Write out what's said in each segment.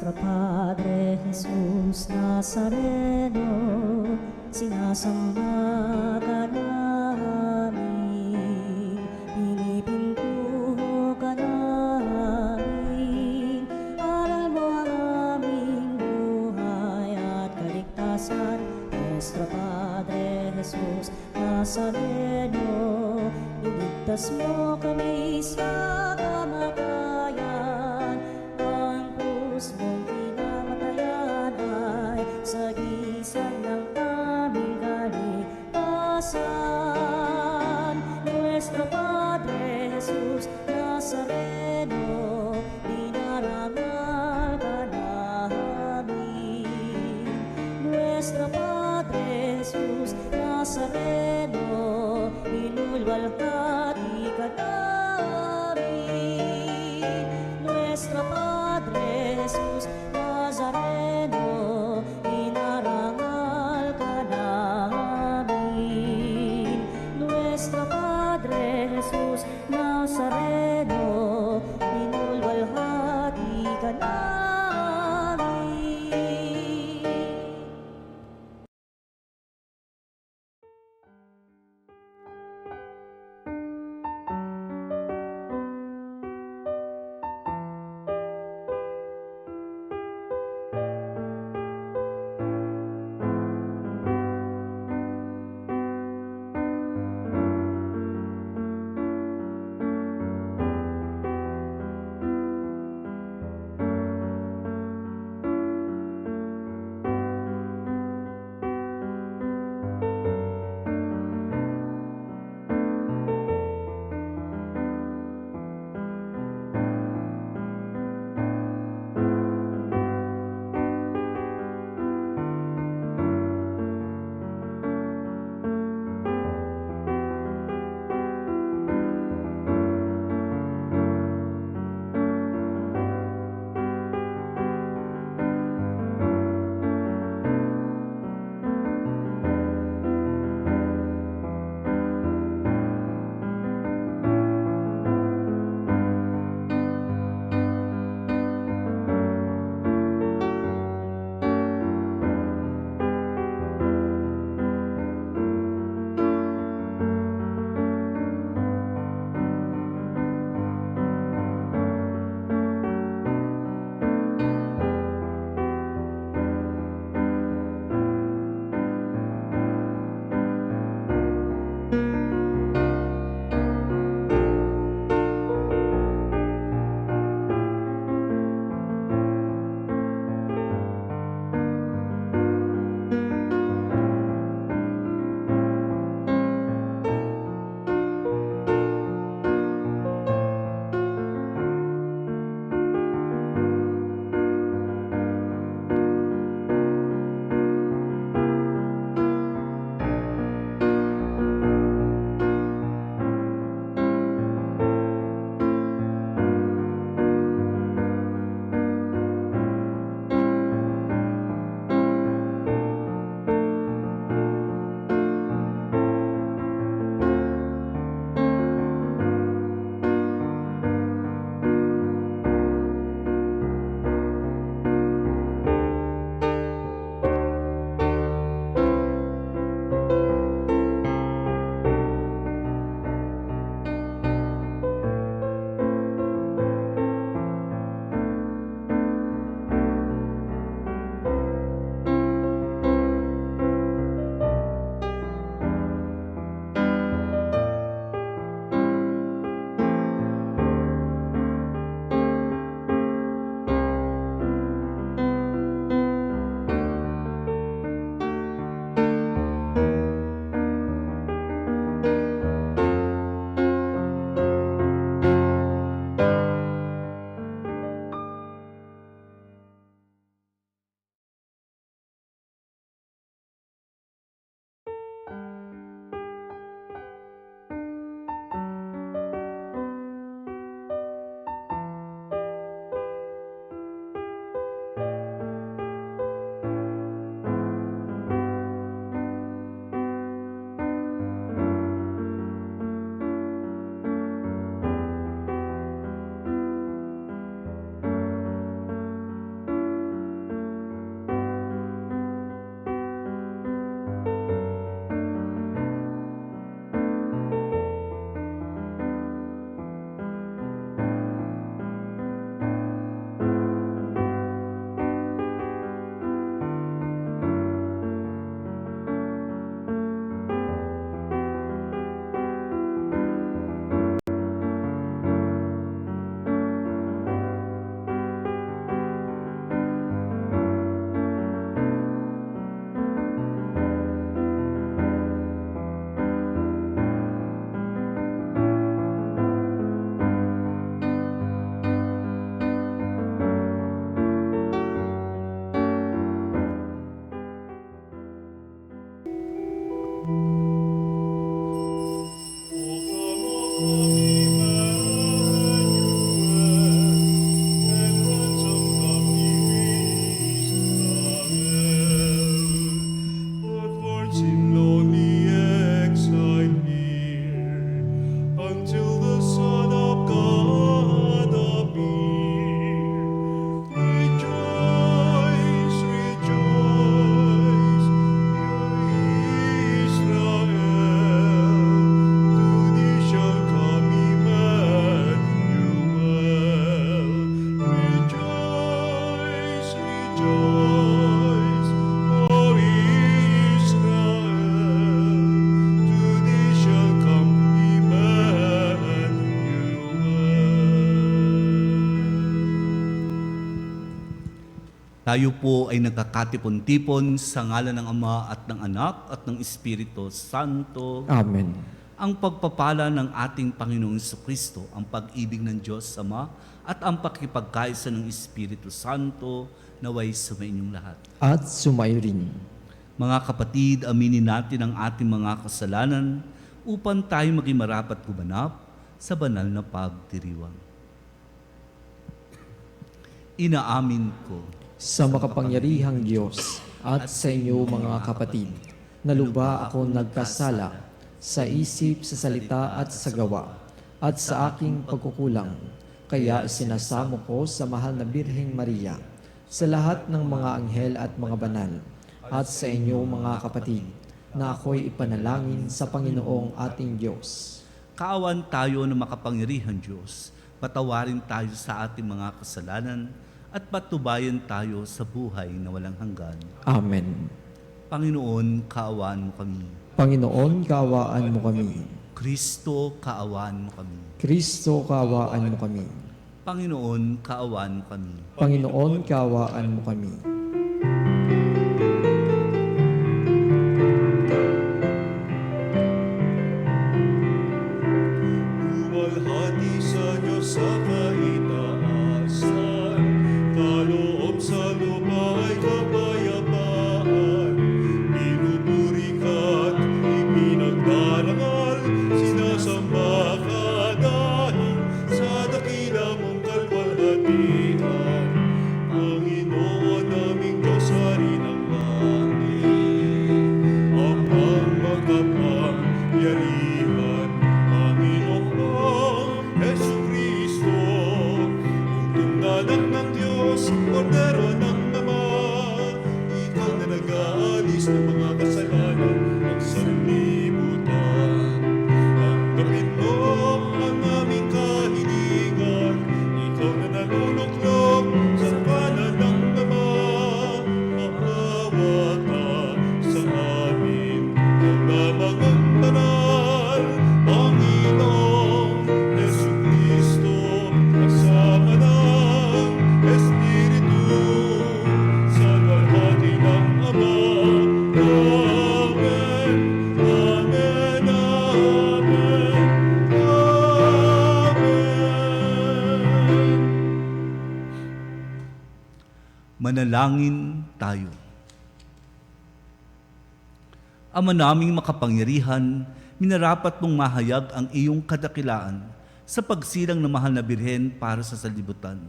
Nuestro Padre Jesús Nazareno, sinasamba ka namin, pinipintuho ka namin, aral mo ang aming buhay at kaligtasan. Nuestro Padre Jesús Nazareno, iligtas mo kami sa kamatayan. Ang krus mong pinamatayan ay sagisag ng aming kaligtasan. Nuestro Padre Jesús Nazareno, dinarangal ka namin. Nuestro Padre Jesús Nazareno, inulwalhati ka namin. Nuestro Padre Jesús Nazareno, inarangal ka namin. Nuestro Padre Jesús Nazareno, inulwalhati ka namin. Tayo po ay nagkakatipon-tipon sa ngalan ng Ama at ng Anak at ng Espiritu Santo. Amen. Ang pagpapala ng ating Panginoong Jesucristo, ang pag-ibig ng Diyos Ama at ang pakipagkaisa ng Espiritu Santo naway sumainyong lahat. At sumayo rin. Mga kapatid, aminin natin ang ating mga kasalanan upang tayo maging marapat gumanap sa banal na pagdiriwang. Inaamin ko Sa makapangyarihang Diyos at sa inyo mga kapatid, na lubha ako nagkasala sa isip, sa salita at sa gawa, at sa aking pagkukulang. Kaya sinasamo ko sa mahal na Birheng Maria, sa lahat ng mga anghel at mga banal, at sa inyo mga kapatid, na ako'y ipanalangin sa Panginoong ating Diyos. Kaawan tayo ng makapangyarihang Diyos, patawarin tayo sa ating mga kasalanan, at patubayan tayo sa buhay na walang hanggan. Amen. Panginoon, kaawaan mo kami. Panginoon, kaawaan mo kami. Kristo, kaawaan mo kami. Kristo, kaawaan mo kami. Panginoon, kaawaan mo kami. Panginoon, kaawaan mo kami. Luwalhati sa Diyos sa kaitaasan, kaloob sa lupa ay kapayapaan. Pinupuri ka't ipinagdarangal, sinasamba ka dahil sa dakila mong kalwalhatian. Panginoon naming Diyos, Hari ng langit, Amang makapangyarihan, Panginoong Jesucristo, Ugtong anak ng Diyos, Kordero ng Ama, Ikaw na nag-aalis ng mga kasalanan ng sanlibutan. Tanggapin mo ang aming kahilingan, Ikaw na naluluklok sa kanan ng Ama. Maawa ka sa amin, Ikaw lamang ang banal, Panginoong Jesucristo, kasama ng Espiritu, sa kalahati ng Ama. Amen, amen, amen, amen. Manalangin tayo. Ama naming makapangyarihan, minarapat mong mahayag ang iyong kadakilaan sa pagsilang ng mahal na Birhen para sa sanlibutan.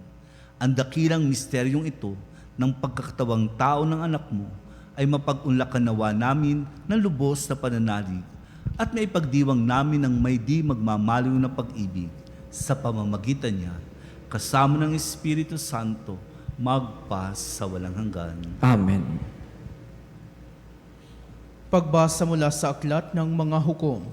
Ang dakilang misteryong ito ng pagkakatawang tao ng anak mo ay mapag-unlakan nawa namin ng lubos na pananalig at maipagdiwang namin ng may di magmamaliw na pag-ibig sa pamamagitan niya, kasama ng Espiritu Santo, magpa sa walang hanggan. Amen. Pagbasa mula sa aklat ng mga hukom.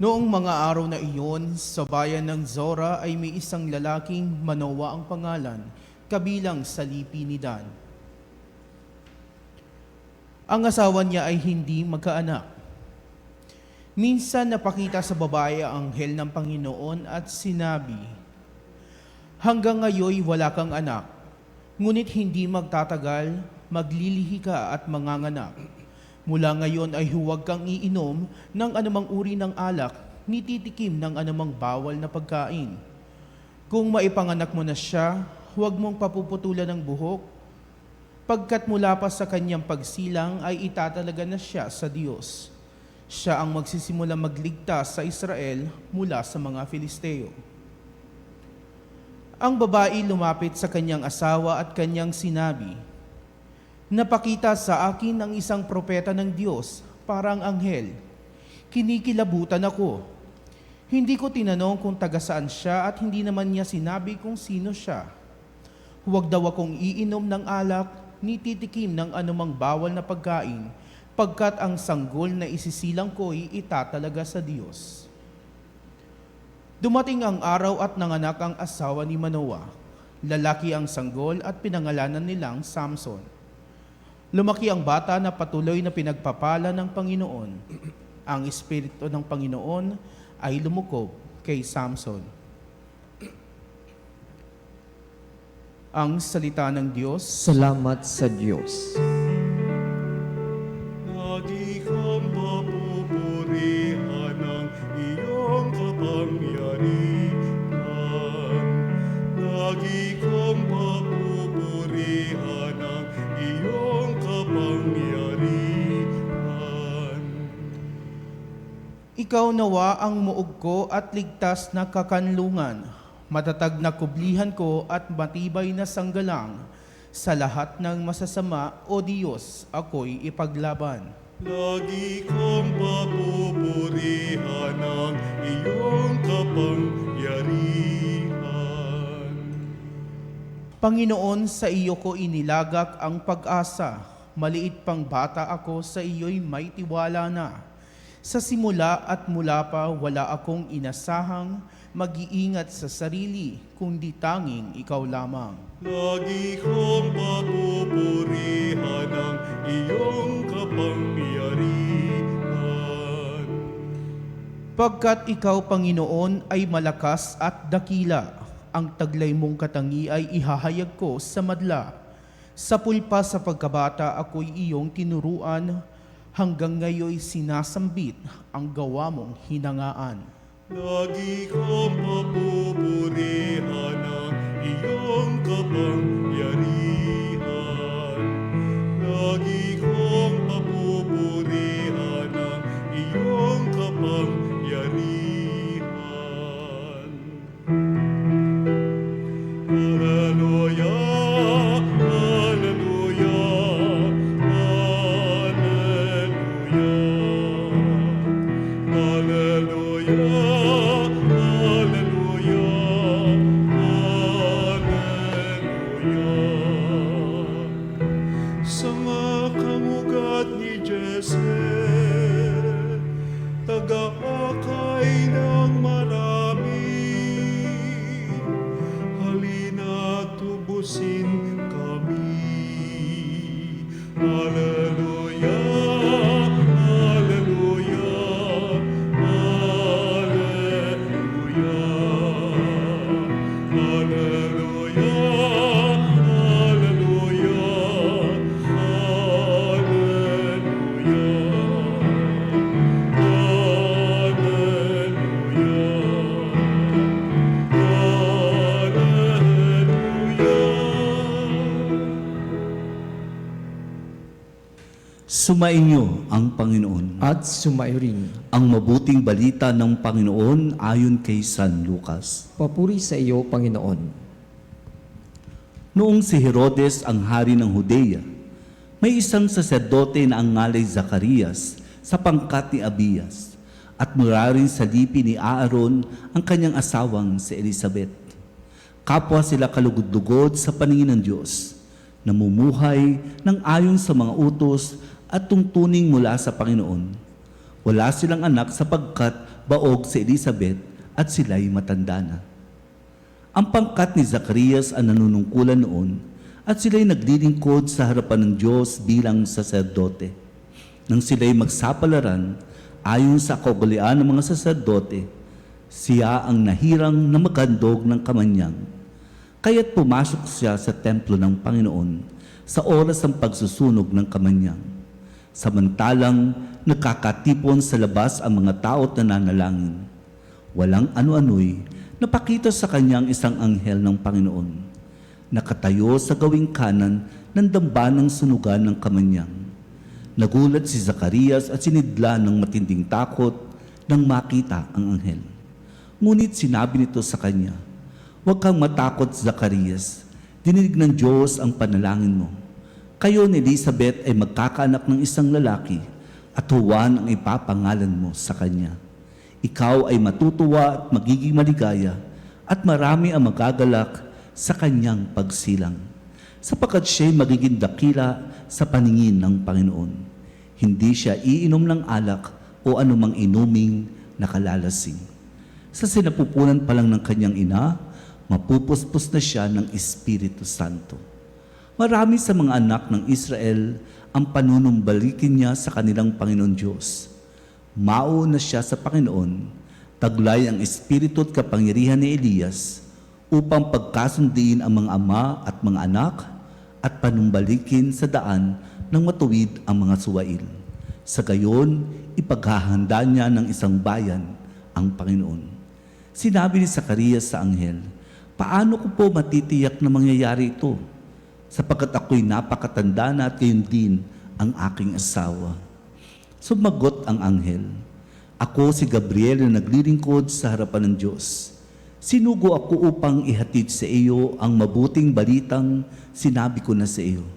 Noong mga araw na iyon, sa bayan ng Zora ay may isang lalaking Manoa ang pangalan, kabilang sa lipi ni Dan. Ang asawa niya ay hindi magkaanak. Minsan napakita sa babae ang anghel ng Panginoon at sinabi, "Hanggang ngayon wala kang anak, ngunit hindi magtatagal, maglilihi ka at manganganak. Mula ngayon ay huwag kang iinom ng anumang uri ng alak, ni titikim ng anumang bawal na pagkain. Kung maipanganak mo na siya, huwag mong papuputulan ng buhok, pagkat mula pa sa kanyang pagsilang ay itatalaga na siya sa Diyos. Siya ang magsisimula magligtas sa Israel mula sa mga Filisteo." Ang babae lumapit sa kanyang asawa at kanyang sinabi, "Napakita sa akin ang isang propeta ng Diyos, parang anghel. Kinikilabutan ako. Hindi ko tinanong kung taga saan siya at hindi naman niya sinabi kung sino siya. Huwag daw akong iinom ng alak, ni titikim ng anumang bawal na pagkain, pagkat ang sanggol na isisilang ko'y itatalaga sa Diyos." Dumating ang araw at nanganak ang asawa ni Manoa. Lalaki ang sanggol at pinangalanan nilang Samson. Lumaki ang bata na patuloy na pinagpapala ng Panginoon. Ang Espiritu ng Panginoon ay lumukob kay Samson. Ang salita ng Diyos. Salamat sa Diyos. Lagi kang papupurihan ng iyong kapangyarihan. Lagi kang papupurihan ng iyong kapangyarihan. Ikaw nawa ang muog ko at ligtas na kakanlungan, matatag na kublihan ko at matibay na sanggalang. Sa lahat ng masasama, O Diyos, ako'y ipaglaban. Lagi kong papupurihan ang iyong kapangyarihan. Panginoon, sa iyo ko inilagak ang pag-asa. Maliit pang bata ako, sa iyo'y may tiwala na. Sa simula at mula pa wala akong inasahang mag-iingat sa sarili, kundi tanging ikaw lamang. Lagi kong papupurihan ang iyong kapangyarihan. Pagkat ikaw, Panginoon, ay malakas at dakila, ang taglay mong katangi ay ihahayag ko sa madla. Sa pulpa sa pagkabata ako'y iyong tinuruan, hanggang ngayoy sinasambit ang gawa mong hinangaan. Lagi kong papupurihan ang iyong kapangyarihan. Lagi kong papupurihan ang iyong kapangyarihan. Hallelujah, hallelujah, hallelujah. Hallelujah, hallelujah, hallelujah. Sa mga kamugat ni Jesse, taga-akay ng marami, halina tubusin kami. Hallelujah, hallelujah, hallelujah. Hallelujah, hallelujah, Sumainyo ang Panginoon. At sumayo rin. Ang mabuting balita ng Panginoon ayon kay San Lucas. Papuri sa iyo, Panginoon. Noong si Herodes ang hari ng Judea, may isang saserdote na ang ngalay Zacarias sa pangkat ni Abias, at mula rin sa lipi ni Aaron ang kanyang asawang si Elizabeth. Kapwa sila kalugod-lugod sa paningin ng Diyos, namumuhay ng ayon sa mga utos at tungtuning mula sa Panginoon. Wala silang anak sapagkat baog si Elizabeth at sila'y matanda na. Ang pangkat ni Zacarias ang nanunungkulan noon at sila'y naglilingkod sa harapan ng Diyos bilang saserdote. Nang sila'y magsapalaran, ayon sa kaugalian ng mga saserdote, siya ang nahirang na maghandog ng kamanyang. Kaya't pumasok siya sa templo ng Panginoon sa oras ng pagsusunog ng kamanyang. Samantalang nakakatipon sa labas ang mga tao't nananalangin. Walang ano-ano'y napakita sa kanyang isang anghel ng Panginoon. Nakatayo sa gawing kanan ng dambanang sunugan ng kamanyang. Nagulat si Zacarias at sinidla ng matinding takot nang makita ang anghel. Ngunit sinabi nito sa kanya, "Huwag kang matakot, Zacarias. Dininig ng Diyos ang panalangin mo. Kayo ni Elizabeth ay magkakaanak ng isang lalaki at Juan ang ipapangalan mo sa kanya. Ikaw ay matutuwa at magiging maligaya at marami ang magagalak sa kanyang pagsilang, sapagkat siya'y magiging dakila sa paningin ng Panginoon. Hindi siya iinom ng alak o anumang inuming nakalalasing. Sa sinapupunan pa lang ng kanyang ina, mapupuspos na siya ng Espiritu Santo. Marami sa mga anak ng Israel ang panunumbalikin niya sa kanilang Panginoon Diyos. Mauna siya sa Panginoon, taglay ang espiritu at kapangyarihan ni Elias, upang pagkasundiin ang mga ama at mga anak at panumbalikin sa daan ng matuwid ang mga suwail. Sa gayon, ipaghahanda niya ng isang bayan ang Panginoon. Sinabi ni Zacarias sa anghel, "Paano ko po matitiyak na mangyayari ito? Sapagkat ako'y napakatanda na at gayon din ang aking asawa." Sumagot ang anghel, "Ako si Gabriel na naglilingkod sa harapan ng Diyos. Sinugo ako upang ihatid sa iyo ang mabuting balitang sinabi ko na sa iyo.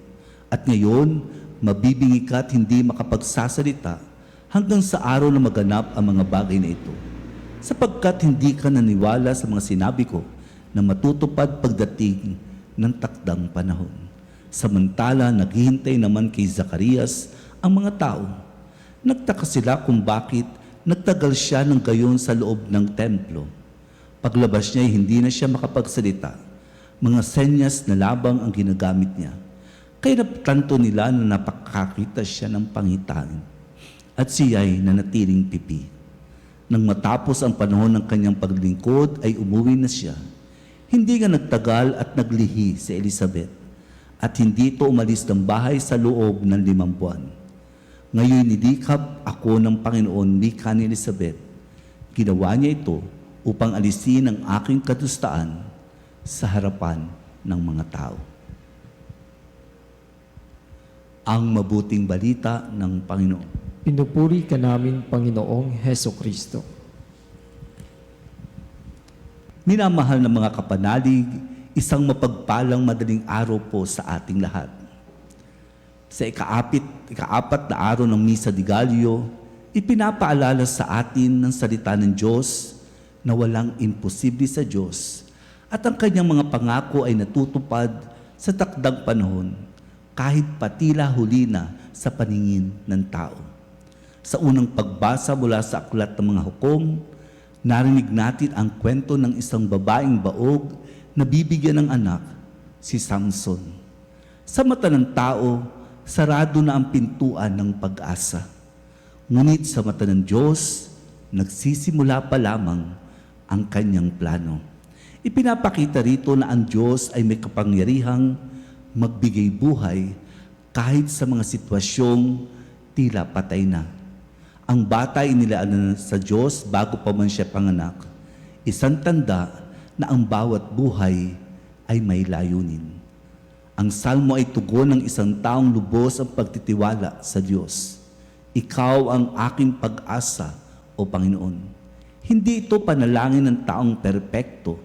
At ngayon, mabibingi ka at hindi makapagsasalita hanggang sa araw na maganap ang mga bagay na ito. Sapagkat hindi ka naniwala sa mga sinabi ko na matutupad pagdating ng takdang panahon." Samantala, naghihintay naman kay Zacarias ang mga tao. Nagtaka sila kung bakit nagtagal siya ng gayon sa loob ng templo. Paglabas niya, hindi na siya makapagsalita. Mga senyas na labang ang ginagamit niya. Kaya natanto nila na napakakita siya ng pangitain. At siya'y nanatiling pipi. Nang matapos ang panahon ng kanyang paglingkod, ay umuwi na siya. Hindi nga nagtagal at naglihi si Elizabeth. At hindi ito umalis ng bahay sa loob ng 5 buwan. Ngayon nilikap ako ng Panginoon, wika ni Elizabeth. Ginawa niya ito upang alisin ang aking kadustaan sa harapan ng mga tao. Ang mabuting balita ng Panginoon. Pinupuri ka namin, Panginoong Heso Kristo. Minamahal na mga kapanalig, isang mapagpalang madaling araw po sa ating lahat. Sa ikaapat na araw ng Misa de Gallo, ipinapaalala sa atin ng salita ng Diyos na walang imposible sa Diyos at ang kanyang mga pangako ay natutupad sa takdang panahon kahit patila huli na sa paningin ng tao. Sa unang pagbasa mula sa aklat ng mga hukom, narinig natin ang kwento ng isang babaeng baog na bibigyan ng anak, si Samson. Sa mata ng tao, sarado na ang pintuan ng pag-asa. Ngunit sa mata ng Diyos, nagsisimula pa lamang ang kanyang plano. Ipinapakita rito na ang Diyos ay may kapangyarihang magbigay buhay kahit sa mga sitwasyong tila patay na. Ang bata ay inilaan sa Diyos bago pa man siya panganak. Isang tanda na ang bawat buhay ay may layunin. Ang salmo ay tugon ng isang taong lubos ang pagtitiwala sa Diyos. Ikaw ang aking pag-asa, O Panginoon. Hindi ito panalangin ng taong perpekto,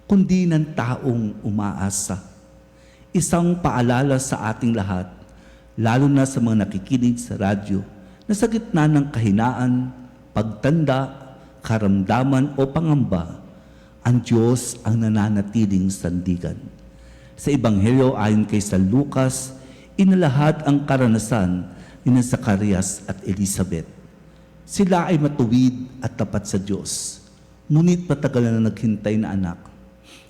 kundi ng taong umaasa. Isang paalala sa ating lahat, lalo na sa mga nakikinig sa radyo, na sa gitna ng kahinaan, pagtanda, karamdaman o pangamba, ang Diyos ang nananatiling sandigan. Sa Ebanghelyo ayon kay San Lucas, inalahad ang karanasan ni Zacarias at Elizabeth. Sila ay matuwid at tapat sa Diyos, ngunit matagal na naghintay na anak.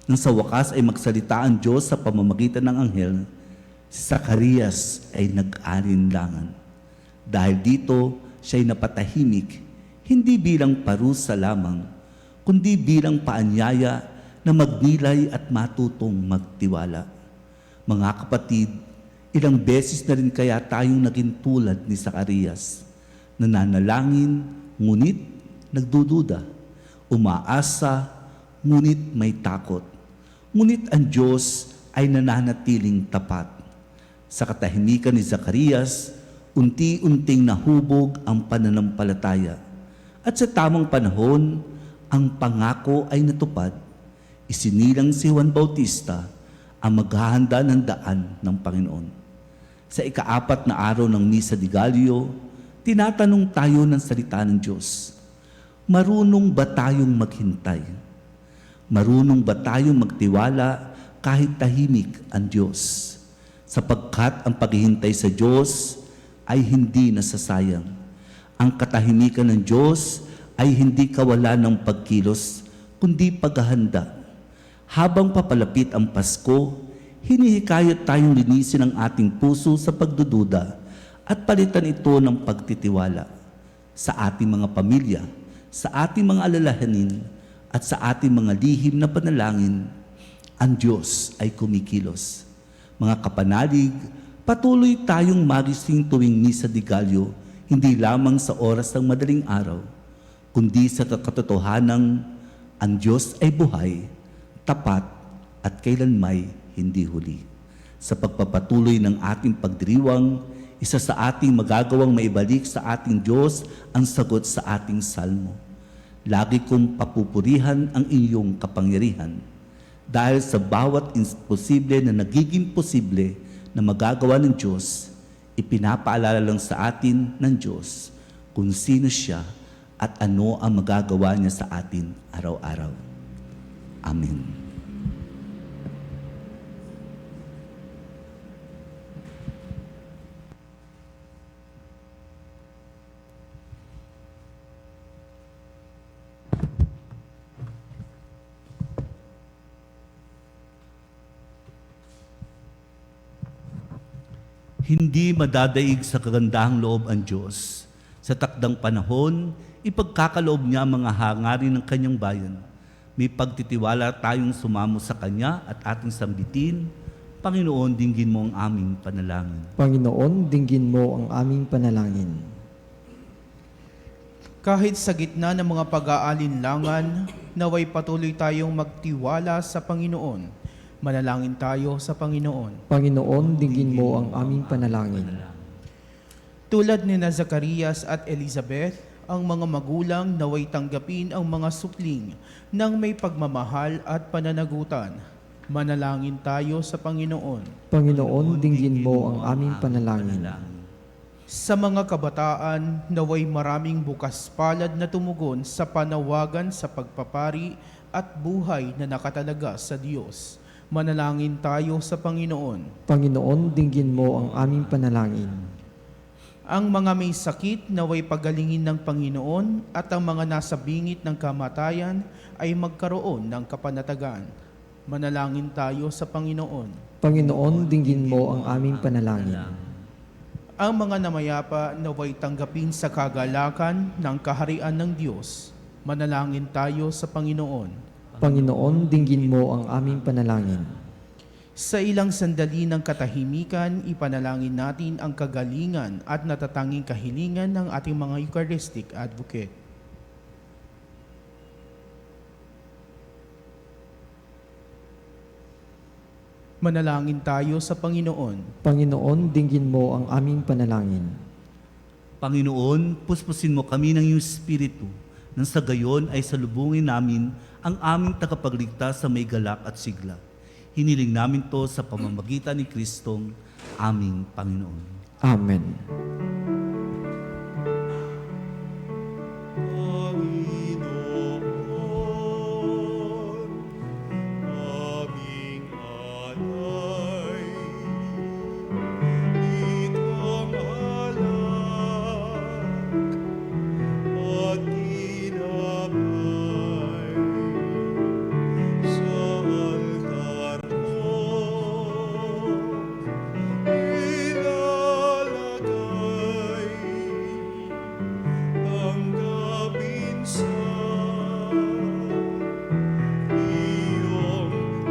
Nang sa wakas ay magsalita ang Diyos sa pamamagitan ng anghel, si Zacarias ay nag-alinlangan. Dahil dito, siya ay napatahimik, hindi bilang parusa lamang, kundi bilang paanyaya na magnilay at matutong magtiwala. Mga kapatid, ilang beses na rin kaya tayong naging tulad ni Zacarias. Nananalangin, ngunit nagdududa. Umaasa, ngunit may takot. Ngunit ang Diyos ay nananatiling tapat. Sa katahimikan ni Zacarias, unti-unting nahubog ang pananampalataya. At sa tamang panahon, ang pangako ay natupad. Isinilang si Juan Bautista ang maghahanda ng daan ng Panginoon. Sa ikaapat na araw ng Misa de Gallo, tinatanong tayo ng salita ng Diyos, marunong ba tayong maghintay? Marunong ba tayong magtiwala kahit tahimik ang Diyos? Sapagkat ang paghihintay sa Diyos ay hindi nasasayang. Ang katahimikan ng Diyos ay hindi kawalan ng pagkilos, kundi paghahanda. Habang papalapit ang Pasko, hinihikayat tayong linisin ang ating puso sa pagdududa at palitan ito ng pagtitiwala sa ating mga pamilya, sa ating mga alalahanin, at sa ating mga lihim na panalangin ang Diyos ay kumikilos. Mga kapanalig, patuloy tayong magising tuwing Misa de Gallo, hindi lamang sa oras ng madaling araw, kundi sa katotohanang ang Diyos ay buhay, tapat at kailanmay hindi huli. Sa pagpapatuloy ng ating pagdiriwang, isa sa ating magagawang maibalik sa ating Diyos ang sagot sa ating salmo. Lagi kong papupurihan ang iyong kapangyarihan. Dahil sa bawat imposible na nagiging posible na magagawa ng Diyos, ipinapaalala lang sa atin ng Diyos kung sino siya at ano ang magagawa niya sa atin araw-araw. Amen. Hindi madadaig sa kagandahang loob ang Diyos. Sa takdang panahon, ipagkakaloob niya ang mga hangarin ng kanyang bayan. May pagtitiwala tayong sumamo sa Kanya at ating sambitin. Panginoon, dinggin mo ang aming panalangin. Panginoon, dinggin mo ang aming panalangin. Kahit sa gitna ng mga pag-aalinlangan, naway patuloy tayong magtiwala sa Panginoon. Manalangin tayo sa Panginoon. Panginoon, dinggin mo ang aming panalangin. Tulad ni Zacarias at Elizabeth, ang mga magulang naway tanggapin ang mga supling ng may pagmamahal at pananagutan. Manalangin tayo sa Panginoon. Panginoon, dinggin mo ang aming panalangin. Sa mga kabataan, naway maraming bukas palad na tumugon sa panawagan sa pagpapari at buhay na nakatalaga sa Diyos. Manalangin tayo sa Panginoon. Panginoon, dinggin mo ang aming panalangin. Ang mga may sakit naway pagalingin ng Panginoon at ang mga nasa bingit ng kamatayan ay magkaroon ng kapanatagan. Manalangin tayo sa Panginoon. Panginoon, dinggin mo ang aming panalangin. Ang mga namayapa naway tanggapin sa kagalakan ng kaharian ng Diyos. Manalangin tayo sa Panginoon. Panginoon, dinggin mo ang aming panalangin. Sa ilang sandali ng katahimikan, ipanalangin natin ang kagalingan at natatanging kahilingan ng ating mga Eucharistic Advocate. Manalangin tayo sa Panginoon. Panginoon, dinggin mo ang aming panalangin. Panginoon, puspusin mo kami ng iyong Espiritu, nang sa gayon ay salubungin namin ang aming tagapagligtas sa may galak at sigla. Hiniling namin to sa pamamagitan ni Kristong aming Panginoon. Amen. Panginoon, aming alay, itong alak at tinapay sa altar mo ilalagay tanggapin sa iyong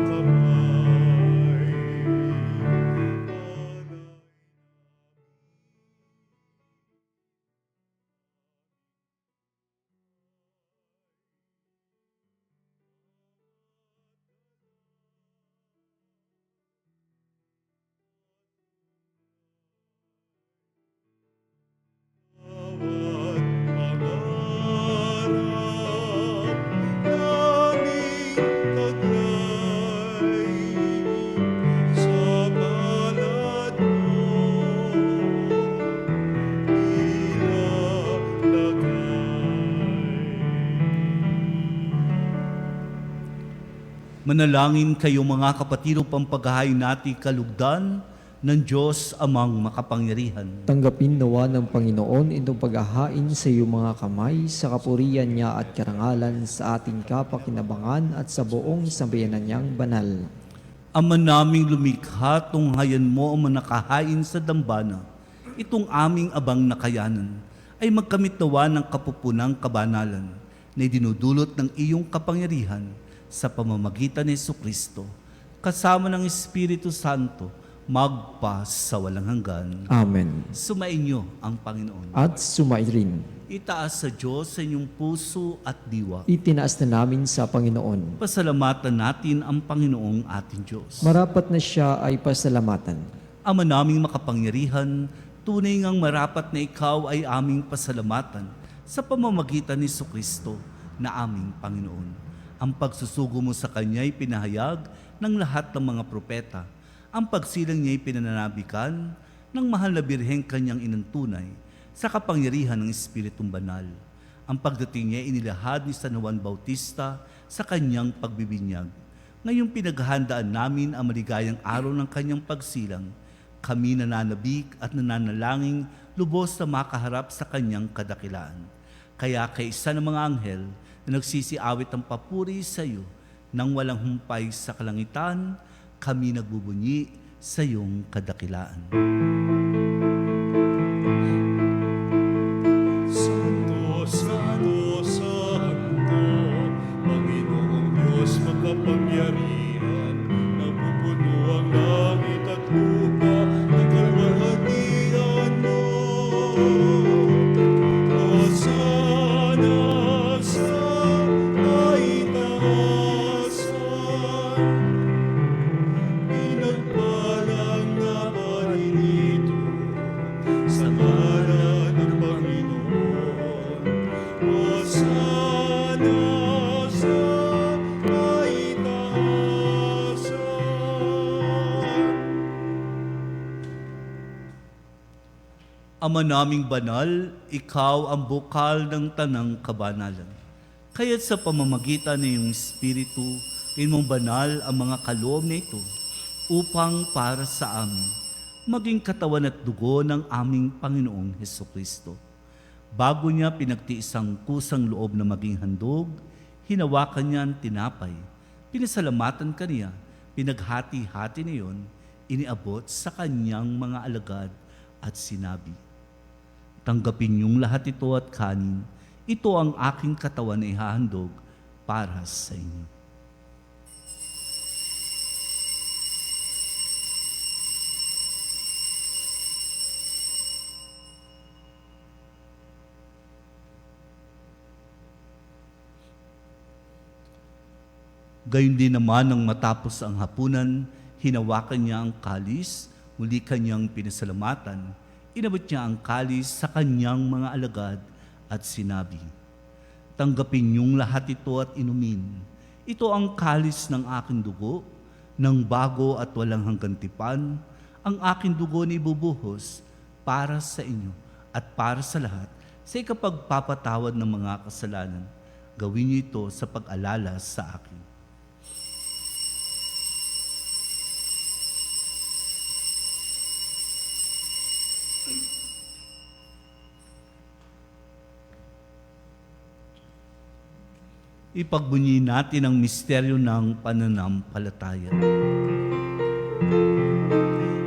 kamay. Bawat pangarap naming taglay sa balat mo ilalagay. Manalangin kayo mga kapatid upang paghahain natin kalugdan ng Diyos amang makapangyarihan. Tanggapin nawa ng Panginoon itong paghahain sa iyong mga kamay sa kapurihan niya at karangalan sa ating kapakinabangan at sa buong sambayanan niyang banal. Ama naming lumikha, tunghayan mo ang manakahain sa dambana. Itong aming abang nakayanan ay magkamit nawa ng kapupunang kabanalan na dinudulot ng iyong kapangyarihan sa pamamagitan ni Jesucristo kasama ng Espiritu Santo, magpa sa walang hanggan. Amen. Sumainyo ang Panginoon. At sumairin. Itaas sa Diyos sa inyong puso at diwa. Itinaas na namin sa Panginoon. Pasalamatan natin ang Panginoong ating Diyos. Marapat na siya ay pasalamatan. Ama naming makapangyarihan, tunay ngang marapat na ikaw ay aming pasalamatan sa pamamagitan ni Jesucristo na aming Panginoon. Ang pagsusugo mo sa Kanya ay pinahayag ng lahat ng mga propeta. Ang pagsilang niya ay pinananabikan ng mahal na birheng Kanyang inantunay sa kapangyarihan ng Espiritong Banal. Ang pagdating niya ay inilahad ni San Juan Bautista sa Kanyang pagbibinyag. Ngayong pinaghahandaan namin ang maligayang araw ng Kanyang pagsilang, kami nananabik at nananalangin lubos na makaharap sa Kanyang kadakilaan. Kaya kay isa ng mga anghel na nagsisiawit ang papuri sa iyo nang walang humpay sa kalangitan, kami nagbubunyi sa iyong kadakilaan. Santo, Santo, Santo, Panginoong Diyos makapangyarihan, napupuno ang langit at lupa ng kalwalhatian mo. Hosana sa kaitaasan, pinagpalang na paririto sa ngalan ng Panginoon. Hosana sa kaitaasan. Ama naming banal, ikaw ang bukal ng tanang kabanalan. Kaya't sa pamamagitan ng iyong Espiritu, mong banal ang mga kaloob na ito upang para sa amin maging katawan at dugo ng aming Panginoong Hesukristo. Bago niya pinagtiis ang kusang loob na maging handog, hinawakan niya ang tinapay, pinasalamatan kaniya, pinaghati-hati niyon, iniabot sa kanyang mga alagad at sinabi, "Tanggapin niyong lahat ito at kanin, ito ang aking katawan na ihahandog para sa inyo." Gayon din naman nang matapos ang hapunan, hinawakan niya ang kalis, muli kanyang pinasalamatan, inabot niya ang kalis sa kanyang mga alagad at sinabi, "Tanggapin niyong lahat ito at inumin. Ito ang kalis ng aking dugo, ng bago at walang hanggang tipan, ang aking dugo na ibubuhos para sa inyo at para sa lahat sa ikapagpapatawad ng mga kasalanan. Gawin niyo ito sa pag-alala sa akin." Ipagbunyi natin ang misteryo ng pananampalataya.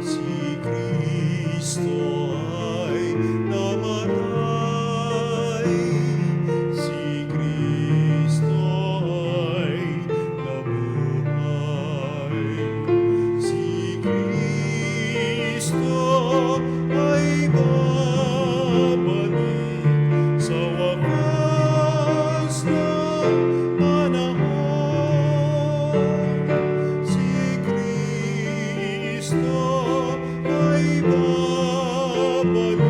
Si Kristo ay namatay, si Kristo ay nabuhay, si Kristo ay babalik sa wakas na panahon. Si Kristo ay babalik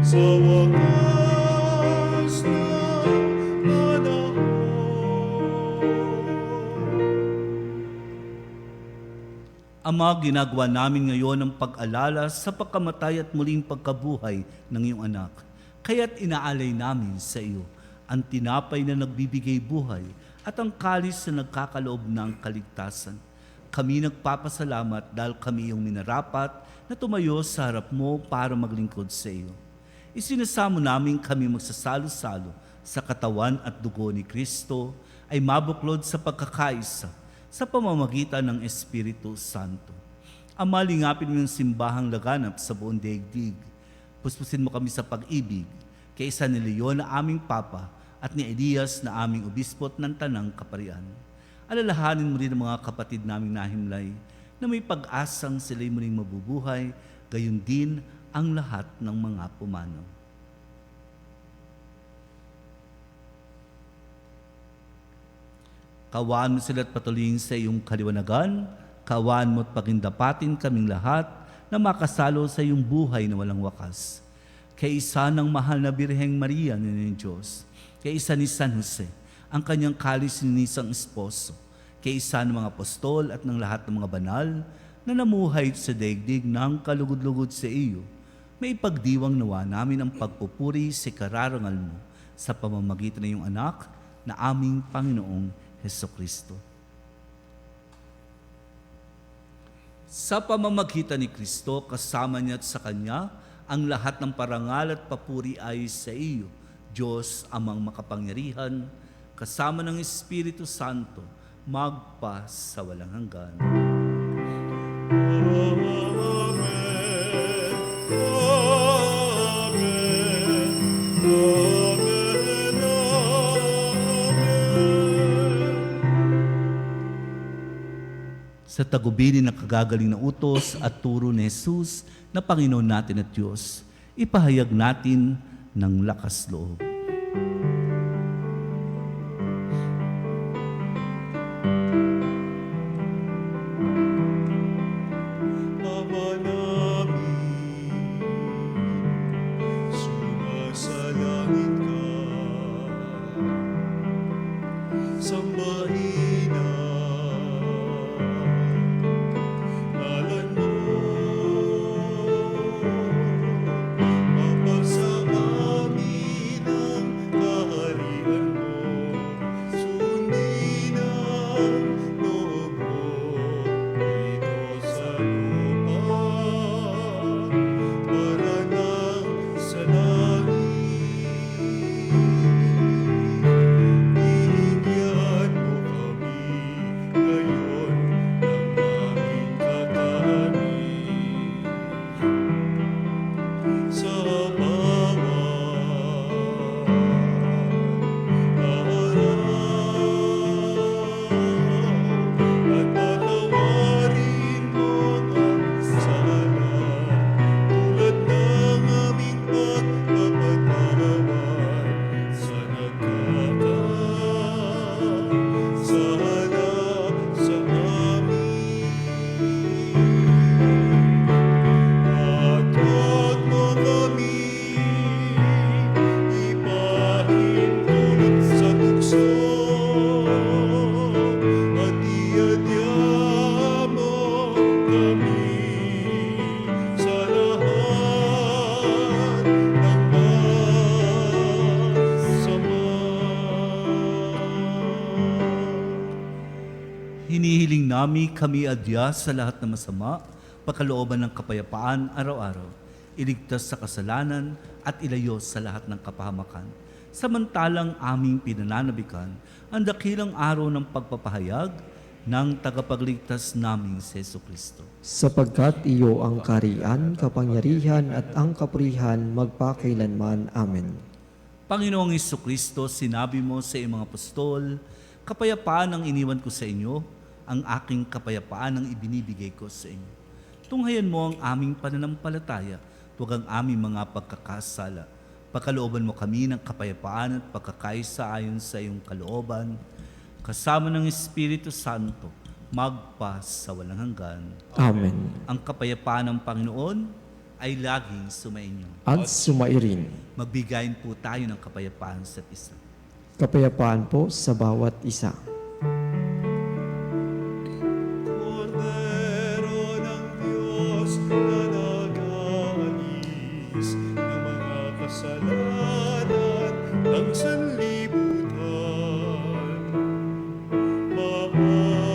sa wakas na panahon. Ama, ginagawa namin ngayon ang pag-alala sa pagkamatay at muling pagkabuhay ng iyong anak. Kaya't inaalay namin sa iyo ang tinapay na nagbibigay buhay at ang kalis na nagkakaloob ng kaligtasan. Kami nagpapasalamat dahil kami iyong minarapat na tumayo sa harap mo para maglingkod sa iyo. Isinasamo namin kami magsasalo-salo sa katawan at dugo ni Kristo ay mabuklod sa pagkakaisa sa pamamagitan ng Espiritu Santo. Ama, lingapin mo yung simbahang laganap sa buong daigdig. Puspusin mo kami sa pag-ibig kay San Leon na aming Papa at ni Elias na aming Obispot ng Tanang Kaparian. Alalahanin mo rin ang mga kapatid naming nahimlay na may pag-asang sila'y muling mabubuhay, gayon din ang lahat ng mga pumanaw. Kawaan mo sila at patuloyin sa iyong kaliwanagan, kawaan mo at pagindapatin kaming lahat na makasalo sa iyong buhay na walang wakas. Kay isa ng mahal na Birheng Maria ng Diyos, kay isa ni San Jose, ang kanyang kalisinisang esposo, kay isa ng mga apostol at ng lahat ng mga banal na namuhay sa daigdig ng kalugod-lugod sa iyo, may ipagdiwang nawa namin ang pagpupuri sa kararangal mo sa pamamagitan ng iyong anak na aming Panginoong Hesukristo. Sa pamamagitan ni Kristo, kasama niya at sa Kanya, ang lahat ng parangal at papuri ay sa iyo, Diyos amang makapangyarihan, kasama ng Espiritu Santo, magpa sa walang hanggan. Amen. Amen. Amen. Sa tagubilin ng kagagaling na utos at turo ni Jesus na Panginoon natin at Diyos, ipahayag natin ng lakas loob. Ama namin, sumasalangit ka, sambahin ang ngalan mo, mapasa amin ang kaharian mo, sundin ang loob mo dito sa lupa, para nang sa langit. Bigyan mo kami ngayon ng aming kakanin, sa bawat araw, at patawarin mo ang sala, tulad ng aming pagpapatawad sa nagkakasala sa amin. At huwag mo kami ipahintulot sa tukso, at iadya mo kami sa lahat ng masama. Hinihiling nami kami adya sa lahat ng masama, pagkalooban ng kapayapaan araw-araw, iligtas sa kasalanan at ilayo sa lahat ng kapahamakan. Samantalang aming pinananabikan ang dakilang araw ng pagpapahayag ng tagapagligtas naming si Jesucristo. Sapagkat iyo ang karian, kapangyarihan at ang kapurihan magpakailanman. Amen. Panginoong Jesucristo, sinabi mo sa iyong mga apostol, kapayapaan ang iniwan ko sa inyo, ang aking kapayapaan ang ibinibigay ko sa inyo. Tunghayan mo ang aming pananampalataya, huwag ang aming mga pagkakasala. Pagkalooban mo kami ng kapayapaan at pagkakaisa ayon sa iyong kalooban, kasama ng Espiritu Santo, magpa sa walang hanggan. Amen. Ang kapayapaan ng Panginoon ay laging sumainyo. At sumairin. Magbigayin po tayo ng kapayapaan sa isa. Kapayapaan po sa bawat isa. Kordero ng Diyos na nag-aalis ng mga kasalanan ng sanlibutan, maawa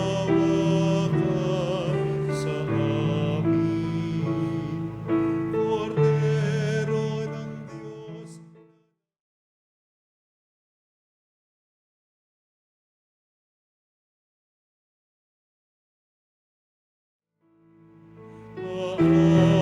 ka sa amin. Kordero ng Diyos. Amen.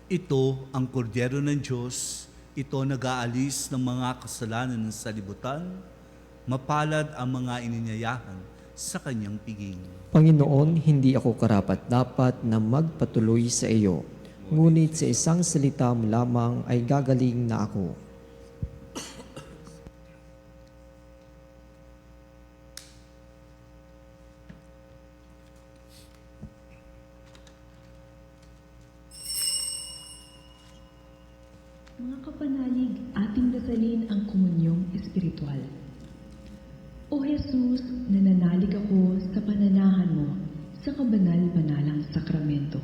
Ito ang kordero ng Diyos, ito nag-aalis ng mga kasalanan ng salibutan, mapalad ang mga ininyayahan sa kanyang piging. Panginoon, hindi ako karapat-dapat na magpatuloy sa iyo, ngunit sa isang salita mo lamang ay gagaling na ako. Mga kapanalig, ating dasalin ang komunyong espiritual. O Jesus, nananalig ako sa pananahan mo sa kabanal-banalang sakramento.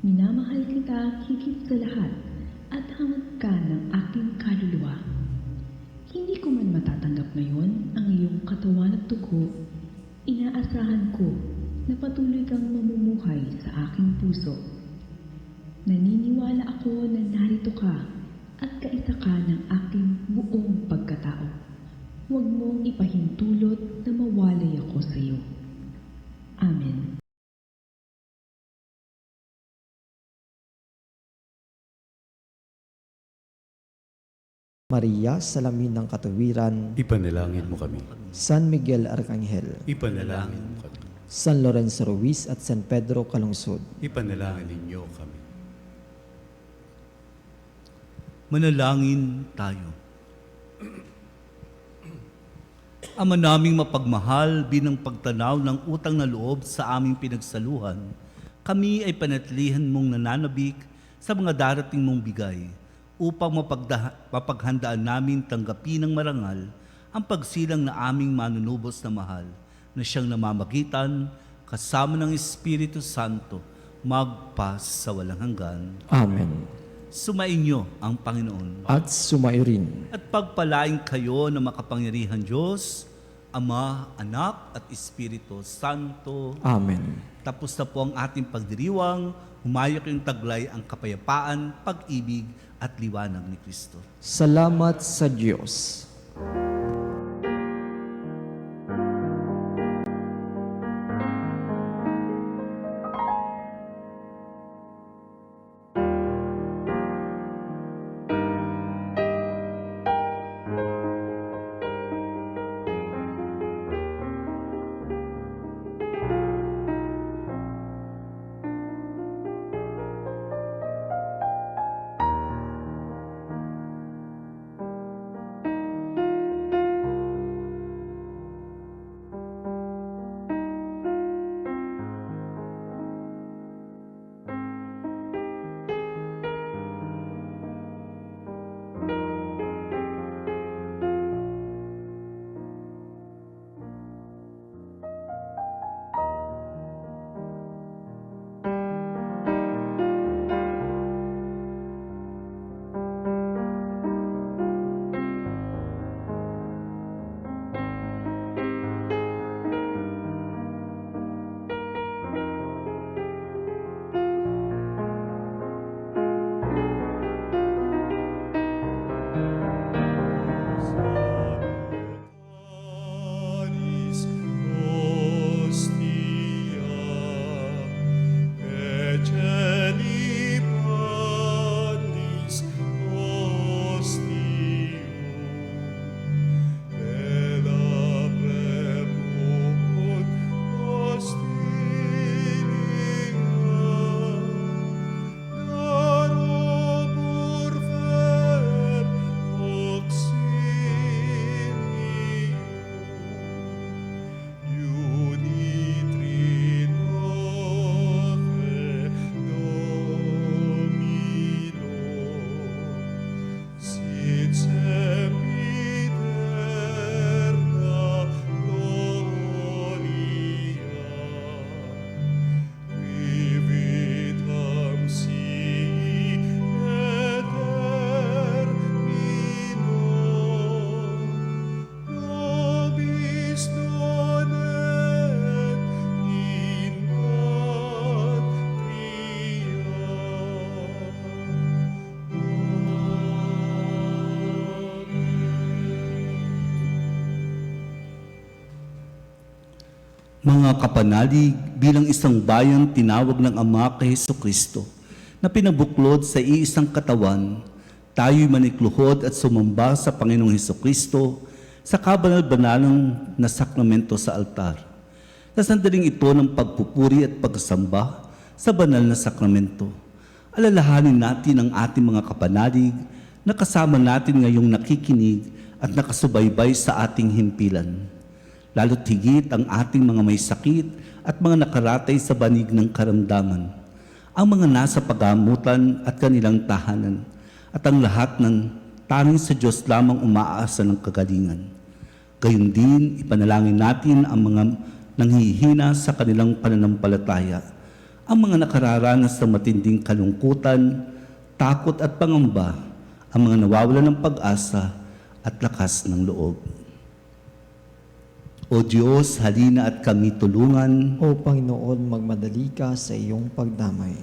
Minamahal kita higit sa lahat at hangad ka ng aking kaluluwa. Hindi ko man matatanggap ngayon ang iyong katawan at dugo, inaasahan ko na patuloy kang mamumuhay sa aking puso. Naniniwala ako na narito ka at kaisa ka ng aking buong pagkatao. Huwag mong ipahintulot na mawalay ako sa iyo. Amen. Maria, salamin ng katuwiran, Ipanalangin mo kami. San Miguel Arcangel, Ipanalangin mo kami. San Lorenzo Ruiz at San Pedro Calungsod, Ipanalangin ninyo kami. Manalangin tayo. Ama naming mapagmahal, bilang pagtanaw ng utang na loob sa aming pinagsaluhan, kami ay panatilihan mong nananabik sa mga darating mong bigay upang mapaghandaan namin tanggapin ng marangal ang pagsilang na aming manunubos na mahal na siyang namamagitan kasama ng Espiritu Santo magpas sa walang hanggan. Amen. Sumainyo ang Panginoon. At sumayo rin. At pagpalain kayo ng makapangyarihan Diyos, Ama, Anak at Espiritu Santo. Amen. Tapos na po ang ating pagdiriwang, humayo kayong taglay ang kapayapaan, pag-ibig at liwanag ni Kristo. Salamat sa Diyos. Sanctaris hostia, et celibatis hostium, elabremur hostilia, darobur ver auxilium, iudi trinove Domino, sit sempiterna gloria, vivitam sic et termino, nobis non et in Mga kapanalig, bilang isang bayang tinawag ng Ama kay Hesukristo, na pinabuklod sa iisang katawan, tayo'y manikluhod at sumamba sa Panginoong Hesukristo sa kabanal-banalang na sakramento sa altar. Sa sandaling ito ng pagpupuri at pagsamba sa banal na sakramento, alalahanin natin ang ating mga kapanalig na kasama natin ngayong nakikinig at nakasubaybay sa ating himpilan. Lalo't higit ang ating mga may sakit at mga nakaratay sa banig ng karamdaman, ang mga nasa pagamutan at kanilang tahanan, at ang lahat ng tanging sa Diyos lamang umaasa ng kagalingan. Gayon din, ipanalangin natin ang mga nanghihina sa kanilang pananampalataya, ang mga nakararanas ng matinding kalungkutan, takot at pangamba, ang mga nawawalan ng pag-asa at lakas ng loob. O Diyos, halina at kami tulungan. O Panginoon, magmadali ka sa iyong pagdamay.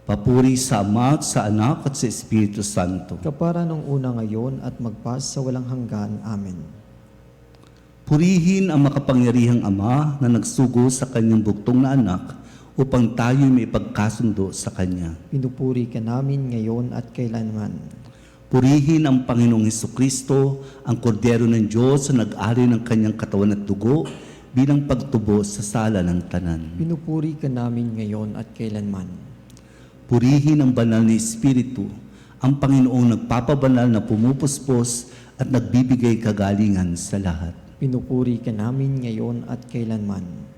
Papuri sa Ama at sa Anak at sa Espiritu Santo. Kapara nung una ngayon at magpas sa walang hanggan. Amen. Purihin ang makapangyarihang Ama na nagsugo sa kanyang buktong na anak upang tayo may pagkasundo sa Kanya. Pinupuri ka namin ngayon at kailanman. Purihin ang Panginoong Hesukristo, ang kordero ng Diyos na nag-ari ng kanyang katawan at dugo bilang pagtubo sa sala ng tanan. Pinupuri ka namin ngayon at kailanman. Purihin ang banal na Espiritu, ang Panginoong nagpapabanal na pumupuspos at nagbibigay kagalingan sa lahat. Pinupuri ka namin ngayon at kailanman.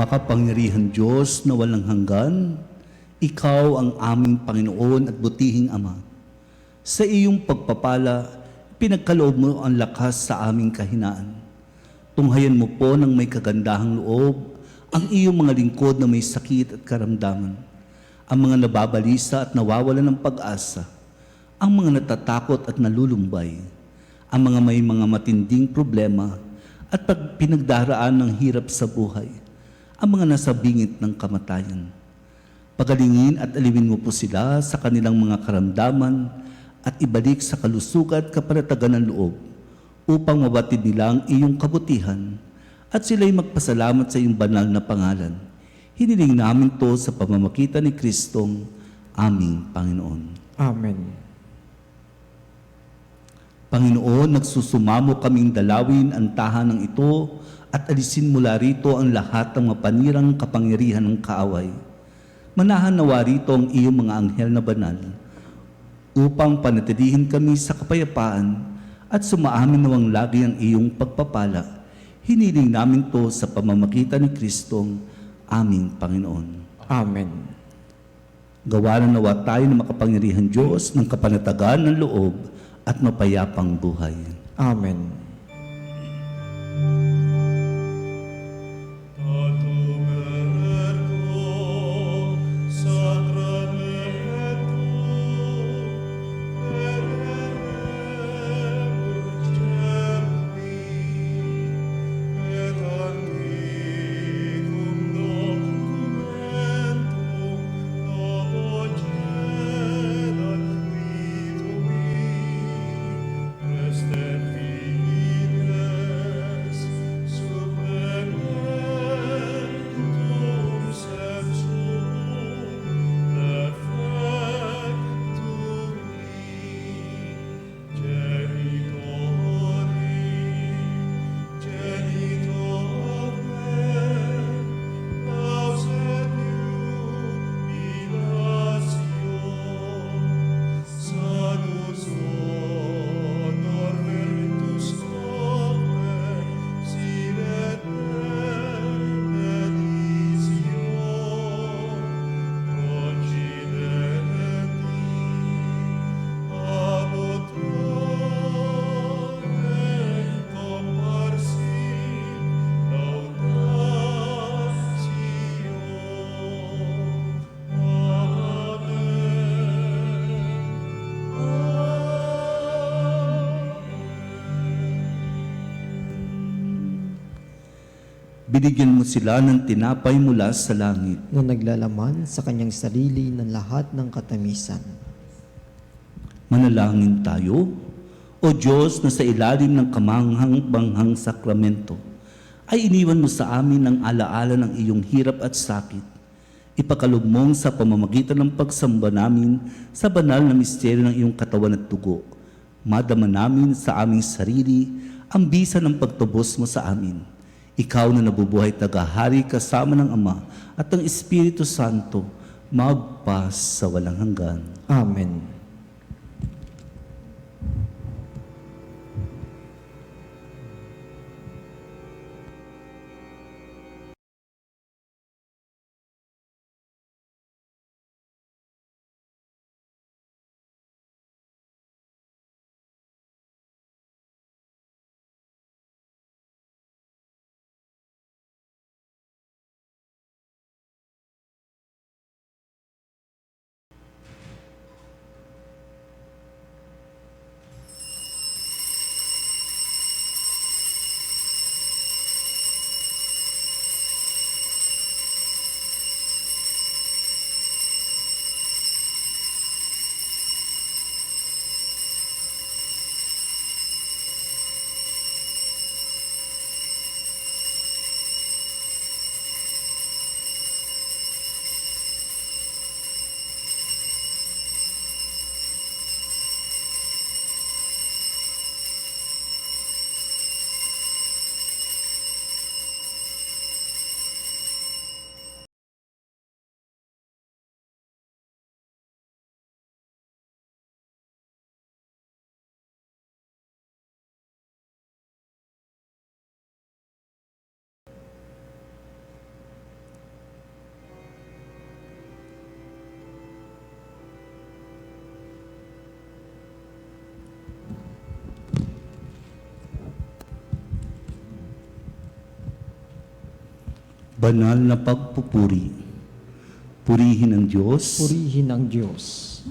Makapangyarihan Diyos na walang hanggan, Ikaw ang aming Panginoon at butihing Ama. Sa iyong pagpapala, pinagkaloob mo ang lakas sa aming kahinaan. Tunghayan mo po ng may kagandahang loob ang iyong mga lingkod na may sakit at karamdaman, ang mga nababalisa at nawawalan ng pag-asa, ang mga natatakot at nalulumbay, ang mga may mga matinding problema at pinagdaraan ng hirap sa buhay, ang mga nasa bingit ng kamatayan. Pagalingin at aliwin mo po sila sa kanilang mga karamdaman at ibalik sa kalusugan at kapanatagan ng loob upang mabatid nila ang iyong kabutihan at sila'y magpasalamat sa iyong banal na pangalan. Hiniling namin to sa pamamagitan ni Kristong aming Panginoon. Amen. Panginoon, nagsusumamo kaming dalawin ang tahanang ito at alisin mula rito ang lahat ng mapanirang kapangyarihan ng kaaway. Manahan nawa rito ang iyong mga anghel na banal upang panatilihin kami sa kapayapaan at sumaamin nawang lagi ang iyong pagpapala. Hiniling namin to sa pamamagitan ni Kristong aming Panginoon. Amen. Gawaran nawa tayo ng makapangyarihan Diyos ng kapanatagan ng loob at mapayapang buhay. Amen. Tatum ergo Binigyan mo sila ng tinapay mula sa langit. na naglalaman sa kanyang sarili ng lahat ng katamisan. Manalangin tayo. O Diyos na sa ilalim ng kamanghang-banghang sakramento, ay iniwan mo sa amin ang alaala ng iyong hirap at sakit. Ipakalob mong sa pamamagitan ng pagsamba namin sa banal na misteryo ng iyong katawan at dugo. Madama namin sa aming sarili ang bisa ng pagtubos mo sa amin. Ikaw na nabubuhay tagahari kasama ng Ama at ng Espiritu Santo, magpas sa walang hanggan. Amen. Banal na pagpupuri. Purihin ang Diyos. Purihin ang Diyos.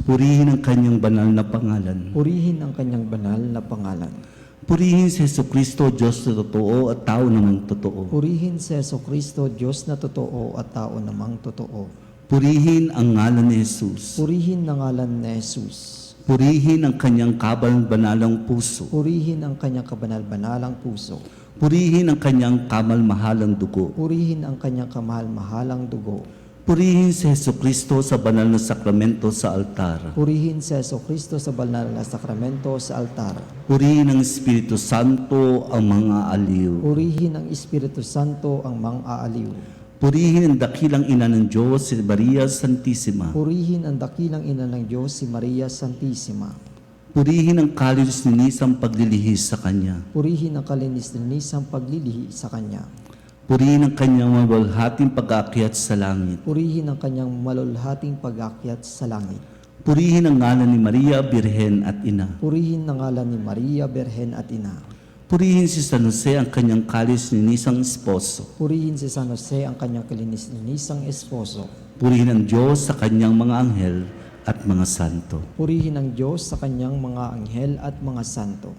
Purihin ang kanyang banal na pangalan. Purihin ang kanyang banal na pangalan. Purihin si Jesucristo, Diyos na totoo at tao namang totoo. Purihin si Jesucristo, Diyos na totoo at tao namang totoo. Purihin ang ngalan ni Jesus. Purihin ang ngalan ni Jesus. Purihin ang kanyang kabal-banalang puso. Purihin ang kanyang kabanal-banalang puso. Purihin ang kanyang kamal-mahalang dugo. Purihin ang kanyang kamahal-mahalang dugo. Purihin si Jesucristo sa banal na sakramento sa altar. Purihin si Jesucristo sa banal na sakramento sa altar. Purihin ang Espiritu Santo ang mga aliw. Purihin ang Espiritu Santo ang mang-aaliw. Purihin ang dakilang ina ng Diyos, si Maria Santissima. Purihin ang dakilang ina ng Diyos, si Maria Santissima. Purihin ang kalinis-linisang paglilihis sa Kanya. Purihin ang kalinis-linisang paglilihi sa Kanya. Purihin ang Kanyang mabalhating pag-aakyat sa langit. Purihin ang kanyang malulhating pag-akyat sa langit. Purihin ang ngalan ni Maria, Birhen at Ina. Purihin ang ngalan ni Maria, Berhen at Ina. Purihin si San Jose ang kanyang kalis-linisang esposo. Purihin si San Jose ang kanyang kalinis-linisang esposo. Purihin ang Diyos sa kanyang mga anghel at mga santo. Purihin ang Diyos sa kanyang mga anghel at mga santo.